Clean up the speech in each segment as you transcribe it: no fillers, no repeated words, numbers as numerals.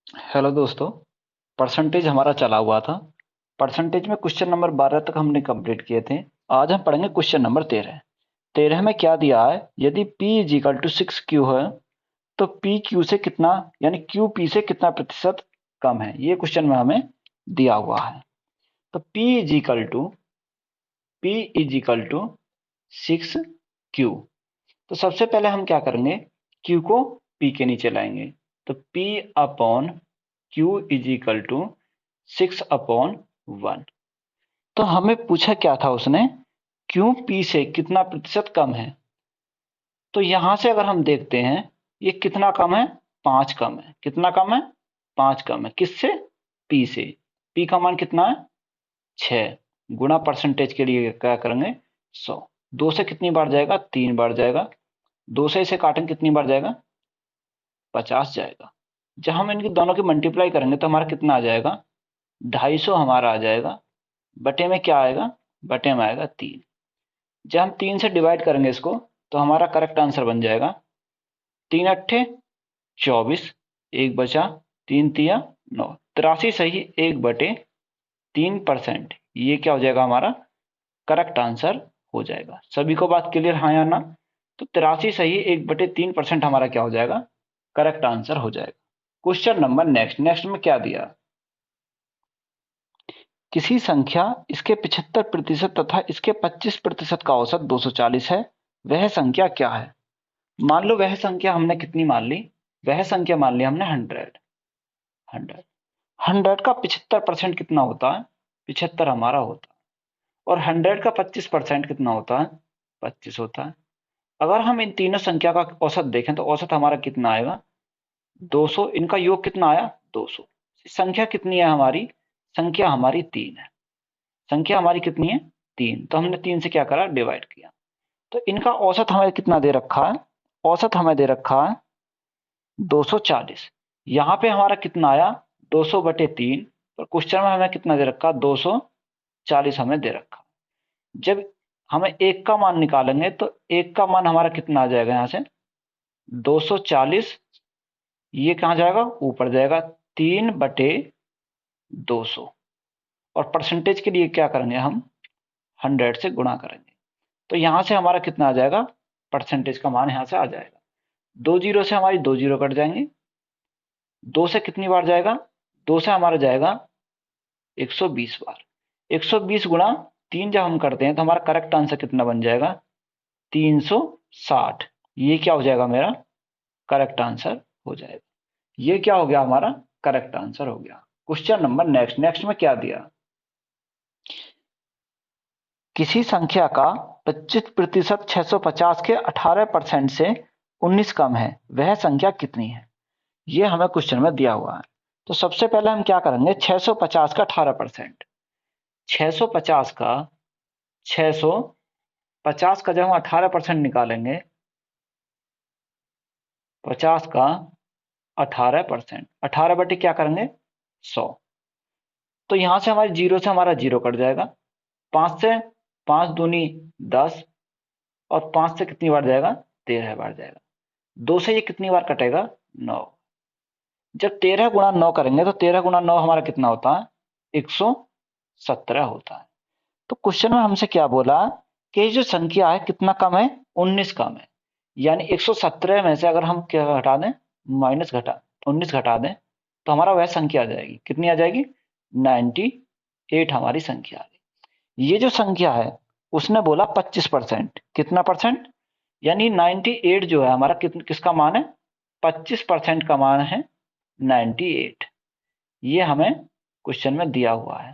Hello दोस्तों। Percentage हमारा चला हुआ था। परसेंटेज में क्वेश्चन नंबर 12 तक हमने कंप्लीट किए थे। आज हम पढ़ेंगे क्वेश्चन नंबर 13। 13 में क्या दिया है, यदि P is equal to 6Q है तो P Q से कितना, यानी Q P से कितना प्रतिशत कम है, ये क्वेश्चन में हमें दिया हुआ है। तो P is equal to 6Q। तो सबसे पहले हम क्या करेंगे, Q को P के नीचे लाएंगे। तो P upon Q is equal to 6/1। तो हमें पूछा क्या था उसने, क्यों P से कितना प्रतिशत कम है। तो यहां से अगर हम देखते हैं, ये कितना कम है, 5 कम है। कितना कम है, 5 कम है। किससे, P से। P का मान कितना है, 6। गुणा परसेंटेज के लिए क्या करेंगे, 100। 2 से कितनी बार जाएगा, 3 बार जाएगा। 2 से इसे काटेंगे कितनी बार जाएगा, 50 जाएगा। जब हम इनकी दोनों की मल्टीप्लाई करेंगे तो हमारा कितना आ जाएगा, 250 हमारा आ जाएगा। बटे में क्या आएगा, बटे में आएगा 3। जब हम 3 से डिवाइड करेंगे इसको तो हमारा करेक्ट आंसर बन जाएगा 3 अट्ठे 24, एक बचा, 3 तिया 9, 83 सही 1/3%। ये क्या हो जाएगा, हमारा करेक्ट आंसर हो जाएगा। सभी को बात क्लियर, हाँ या ना। तो 83 सही 1/3% हमारा क्या हो जाएगा, करेक्ट आंसर हो जाएगा। Question number next. नेक्स्ट में क्या दिया, किसी संख्या इसके 75% तथा इसके 25% का औसत 240 है, वह संख्या क्या है। मान लो वह संख्या हमने कितनी मान ली, वह संख्या मान ली हमने 100। 100 100 का 75% कितना होता है, 75 हमारा होता है। और 100 का 25% कितना होता है, 25 होता है। अगर हम इन तीनों संख्या का औसत देखें तो औसत हमारा कितना आएगा, 200। इनका योग कितना आया, 200। संख्या कितनी है हमारी, संख्या हमारी 3 है। संख्या हमारी कितनी है, 3। तो हमने 3 से क्या करा, डिवाइड किया। तो इनका औसत हमें कितना दे रखा है, औसत हमें दे रखा है 240। यहाँ पे हमारा कितना आया, 200/3। और क्वेश्चन में हमें कितना दे रखा, 240 हमें दे रखा। जब हमें एक का मान निकालेंगे तो एक का मान हमारा कितना आ जाएगा, यहाँ से 240। ये कहाँ जाएगा, ऊपर जाएगा, 3/200। और परसेंटेज के लिए क्या करेंगे, हम 100 से गुणा करेंगे। तो यहां से हमारा कितना आ जाएगा, परसेंटेज का मान यहां से आ जाएगा। 2 जीरो से हमारी 2 जीरो कट जाएंगे। 2 से कितनी बार जाएगा, 2 से हमारा जाएगा 120 बार। 120 गुणा 3 जब हम करते हैं तो हमारा करेक्ट आंसर कितना बन जाएगा, 360। ये क्या हो जाएगा, मेरा करेक्ट आंसर हो जाएगा। ये क्या हो गया, हमारा करेक्ट आंसर हो गया। Question number next. नेक्स्ट में क्या दिया, किसी संख्या का 25% 650 के 18% से 19 कम है, वह संख्या कितनी है। ये हमें क्वेश्चन में दिया हुआ है। तो सबसे पहले हम क्या करेंगे, 650 का 18%। 650 का 650 का जब हम 18% निकालेंगे, 50 का 18%, 18 बटे क्या करेंगे, 100। तो यहां से हमारे जीरो से हमारा जीरो कट जाएगा। 5 से 5 दूनी 10। और 5 से कितनी बार जाएगा, 13 बार जाएगा। 2 से ये कितनी बार कटेगा, 9। जब 13 गुणा 9 करेंगे तो 13 गुणा 9 हमारा कितना होता है, 117 होता है। तो क्वेश्चन में हमसे क्या बोला कि ये जो संख्या है कितना कम है, 19 कम है। यानी 117 में से अगर हम क्या घटा दें, माइनस घटा 19 घटा दें तो हमारा वह संख्या आ जाएगी, कितनी आ जाएगी, 98 हमारी संख्या आ गई। ये जो संख्या है उसने बोला 25%, कितना परसेंट, यानी 98 जो है हमारा किसका मान है, 25% का मान है 98। ये हमें क्वेश्चन में दिया हुआ है।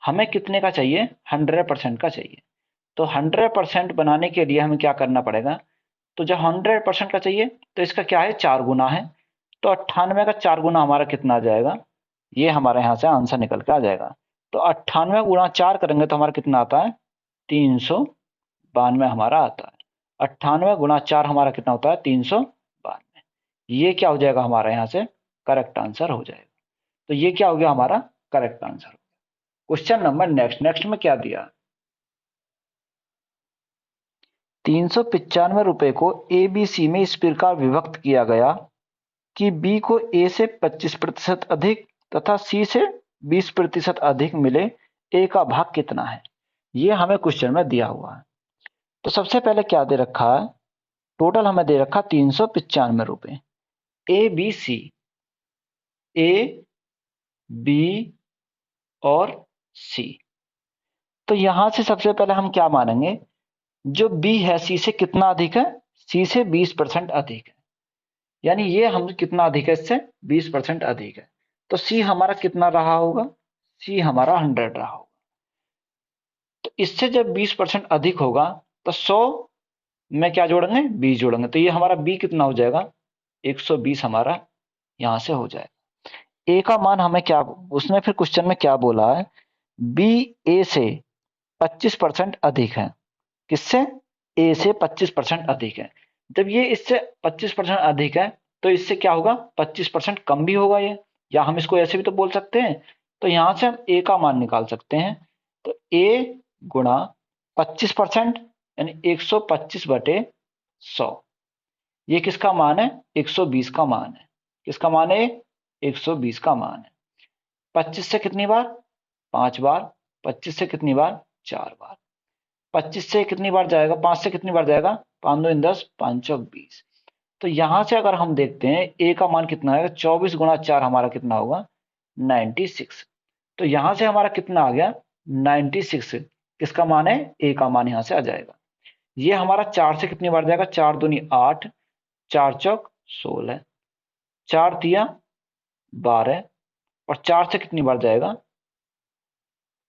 हमें कितने का चाहिए, 100% का चाहिए। तो 100% बनाने के लिए हमें क्या करना पड़ेगा, तो जब 100% का चाहिए तो इसका क्या है, 4 गुना है। तो 98 का 4 गुना हमारा कितना आ जाएगा, ये हमारे यहाँ से आंसर निकल के आ जाएगा। तो 98 गुणा 4 करेंगे तो हमारा कितना आता है, 392 हमारा आता है। 98 गुणा 4 हमारा कितना होता है, 392। ये क्या हो जाएगा, हमारा यहाँ से करेक्ट आंसर हो जाएगा। तो ये क्या हो गया, हमारा correct answer. Question number next. Next में क्या दिया, 395 रुपए को ABC में इस प्रकार विभक्त किया गया कि बी को ए से 25% अधिक तथा सी से 20% अधिक मिले, ए का भाग कितना है? ये हमें क्वेश्चन में दिया हुआ है। तो सबसे पहले क्या दे रखा है, टोटल हमें दे रखा 395 रुपए। A B C, A B और सी। तो यहां से सबसे पहले हम क्या मानेंगे, जो बी है सी से कितना अधिक है, सी से 20% अधिक है, यानी ये हम कितना अधिक है, इससे 20% अधिक है। तो सी हमारा कितना रहा होगा, सी हमारा 100 रहा होगा। तो इससे जब 20% अधिक होगा तो 100 में क्या जोड़ेंगे, 20 जोड़ेंगे, तो ये हमारा बी कितना हो जाएगा, 120 हमारा यहां से हो जाएगा। ए का मान हमें क्या, उसने फिर क्वेश्चन में क्या बोला है, बी ए से 25% अधिक है। किससे, ए से 25% अधिक है। जब ये इससे 25% अधिक है तो इससे क्या होगा, 25% कम भी होगा ये, या हम इसको ऐसे भी तो बोल सकते हैं। तो यहां से हम ए का मान निकाल सकते हैं। तो ए गुणा 25% यानी 125 बटे 100, ये किसका मान है, 120 का मान है। किसका मान है, 120 का मान है। 25 से कितनी बार, 5 बार। 25 से कितनी बार, 4 बार। 25 से कितनी बार जाएगा, 5 से कितनी बार जाएगा, 5 2 10, 5 चौक 20। तो यहां से अगर हम देखते हैं ए का मान कितना आएगा, 24 गुणा 4 हमारा कितना होगा, 96। तो यहां से हमारा कितना आ गया, 96। किसका मान है, ए का मान यहां से आ जाएगा। ये हमारा 4 से कितनी बार जाएगा, 4 दूनी 8, 4 चौक 16, 4 तिया 12, और 4 से कितनी बार जाएगा,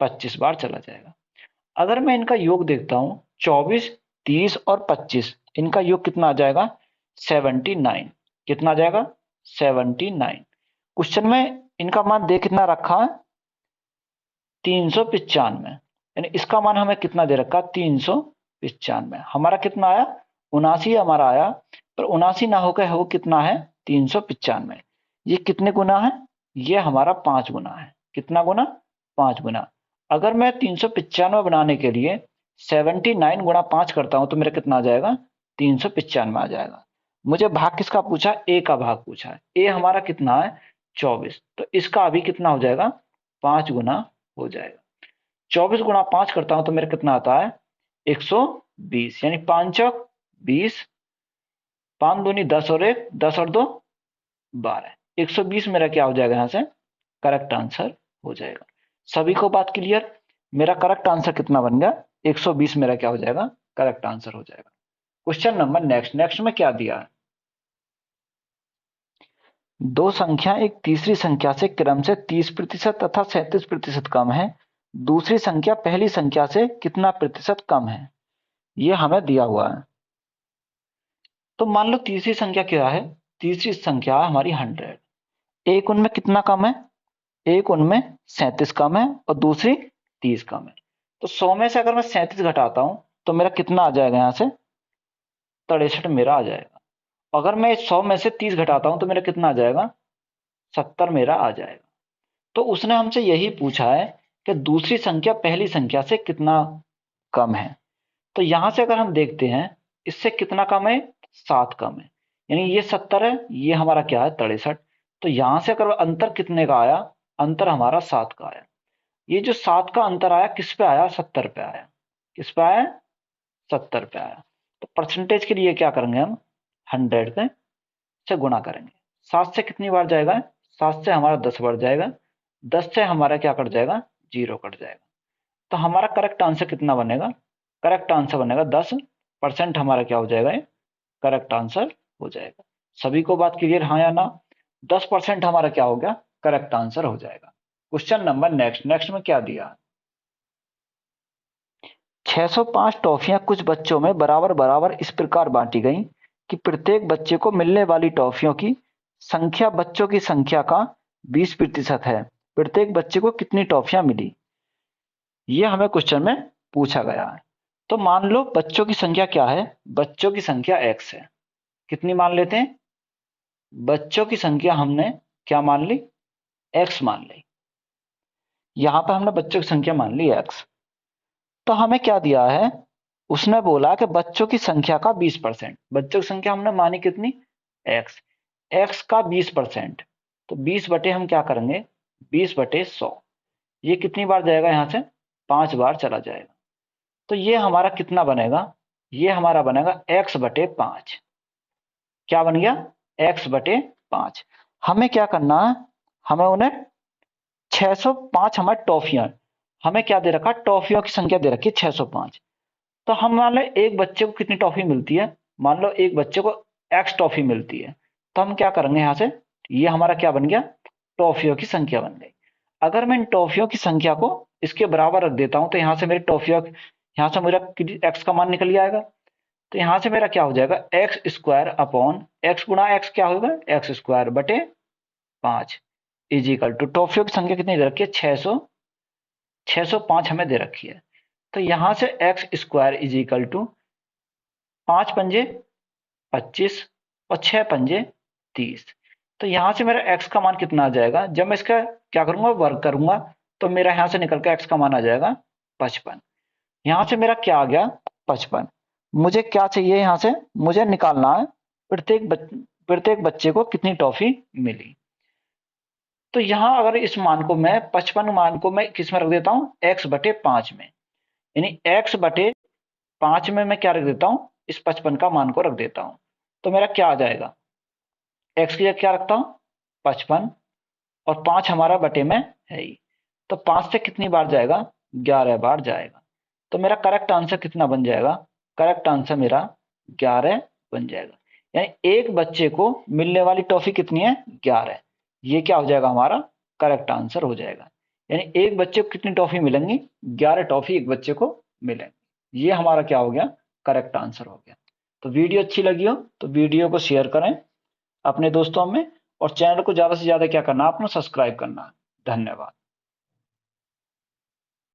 25 बार चला जाएगा। अगर मैं इनका योग देखता हूं, 24, 30 और 25, इनका योग कितना आ जाएगा, 79। कितना आ जाएगा, 79। क्वेश्चन में इनका मान दे कितना रखा है, 395, यानी इसका मान हमें कितना दे रखा, 395। हमारा कितना आया, 79 हमारा आया, पर 79 ना होकर वो कितना है, 395। ये कितने गुना है, ये हमारा 5 गुना है। कितना गुना, 5 गुना। अगर मैं 395 बनाने के लिए 79 गुणा 5 करता हूं तो मेरा कितना आ जाएगा, 395 आ जाएगा। मुझे भाग किसका पूछा, ए का भाग पूछा है। ए हमारा कितना है, 24। तो इसका अभी कितना हो जाएगा, 5 गुना हो जाएगा। 24 गुणा 5 करता हूं तो मेरा कितना आता है, 120, यानी 5 चौक 20, 5 दूनी 10 और 1, 10 और 2 12। 120 मेरा क्या हो जाएगा, यहां से करेक्ट आंसर हो जाएगा। सभी को बात क्लियर, मेरा करेक्ट आंसर कितना बन गया, 120 मेरा क्या हो जाएगा, करेक्ट आंसर हो जाएगा। क्वेश्चन नंबर नेक्स्ट में क्या दिया है, दो संख्या एक तीसरी संख्या से क्रम से 30% तथा 37% कम है, दूसरी संख्या पहली संख्या से कितना प्रतिशत कम है, यह हमें दिया हुआ है। तो मान लो तीसरी संख्या क्या है, तीसरी संख्या हमारी 100। एक उनमें कितना कम है, एक उनमें 37 कम है और दूसरी 30 कम है। तो 100 में से अगर मैं 37 घटाता हूं तो मेरा कितना आ जाएगा, यहां से 63 मेरा आ जाएगा। अगर मैं 100 में से 30 घटाता हूं तो मेरा कितना आ जाएगा, 70 मेरा आ जाएगा। तो उसने हमसे यही पूछा है कि दूसरी संख्या पहली संख्या से कितना कम है। तो यहां से अगर हम देखते हैं, इससे कितना कम है, 7 कम है, यानी ये 70 है, ये हमारा क्या है, 63। तो यहां से अगर अंतर कितने का आया, अंतर हमारा 7 का आया। ये जो 7 का अंतर आया किस पे आया, 70 पे आया। किस पे आया, 70 पे आया। तो परसेंटेज के लिए क्या करेंगे हम, 100 के से गुणा करेंगे। 7 से कितनी बार जाएगा, 7 से हमारा 10 बार जाएगा, 10 से हमारा क्या कट जाएगा, 0 कट जाएगा। तो हमारा करेक्ट आंसर कितना बनेगा, करेक्ट आंसर बनेगा 10%, हमारा क्या हो जाएगा, करेक्ट आंसर हो जाएगा। सभी को बात क्लियर, हाँ या ना, 10% हमारा क्या हो गया, करेक्ट आंसर हो जाएगा। क्वेश्चन नंबर नेक्स्ट में क्या दिया, 605 टॉफियां कुछ बच्चों में बराबर बराबर इस प्रकार बांटी गई कि प्रत्येक बच्चे को मिलने वाली टॉफियों की संख्या बच्चों की संख्या का 20% है। प्रत्येक बच्चे को कितनी टॉफियां मिली, यह हमें क्वेश्चन में पूछा गया है। तो मान लो बच्चों की संख्या क्या है, बच्चों की संख्या x है। कितनी मान लेते हैं, बच्चों की संख्या हमने क्या मान ली, x मान ली। यहां पर हमने बच्चों की संख्या मान ली x। तो हमें क्या दिया है, उसने बोला कि बच्चों की संख्या का 20%। बच्चों की संख्या हमने मानी कितनी, x। x का 20%, तो 20 बटे हम क्या करेंगे 20 बटे 100, ये कितनी बार जाएगा यहाँ से 5 बार चला जाएगा। तो ये हमारा कितना बनेगा, ये हमारा बनेगा x बटे 5। क्या बन गया x बटे 5। हमें क्या करना है, हमें उन्हें 605 हमारी टॉफियां, हमें क्या दे रखा, टॉफियों की संख्या दे रखी है 605। तो हम मान लो एक बच्चे को कितनी टॉफी मिलती है, मान लो एक बच्चे को एक्स टॉफी मिलती है, तो हम क्या करेंगे यहाँ से, ये हमारा क्या बन गया, टॉफियों की संख्या बन गई। अगर मैं इन टॉफियों की संख्या को इसके बराबर रख देता हूं तो यहाँ से मेरी टॉफियों, यहाँ से मेरा एक्स का मान निकल जाएगा। तो यहाँ से मेरा क्या हो जाएगा, एक्स स्क्वायर अपॉन एक्स गुणा एक्स क्या होगा, एक्स स्क्वायर बटे 5 इज इक्वल टू टॉफियों की संख्या कितनी दे रखी है 605 हमें दे रखी है। तो यहां से x square is equal to 5 पंजे 25 और 6 पंजे 30। तो यहां से मेरा एक्स का मान कितना आ जाएगा, जब मैं इसका क्या करूंगा वर्ग करूंगा तो मेरा यहां से निकल के एक्स का मान आ जाएगा 55। यहां से मेरा क्या आ गया 55। मुझे क्या चाहिए, यहां से मुझे निकालना है प्रत्येक बच्चे को कितनी टॉफी मिली। तो यहां अगर इस मान को मैं 55 मान को मैं किस में रख देता हूं, एक्स बटे 5 में, यानी एक्स बटे 5 में मैं क्या रख देता हूं, इस 55 का मान को रख देता हूं। तो मेरा क्या आ जाएगा, एक्स की जगह क्या रखता हूं 55 और 5 हमारा बटे में है ही, तो 5 से कितनी बार जाएगा 11 बार जाएगा। तो मेरा करेक्ट आंसर कितना बन जाएगा, करेक्ट आंसर मेरा 11 बन जाएगा। यानी एक बच्चे को मिलने वाली टॉफी कितनी है 11, ये क्या हो जाएगा हमारा करेक्ट आंसर हो जाएगा। यानी एक बच्चे को कितनी टॉफी मिलेंगी, 11 टॉफी एक बच्चे को मिलेंगी। ये हमारा क्या हो गया, करेक्ट आंसर हो गया। तो वीडियो अच्छी लगी हो तो वीडियो को शेयर करें अपने दोस्तों में, और चैनल को ज्यादा से ज्यादा क्या करना, आपने सब्सक्राइब करना। धन्यवाद।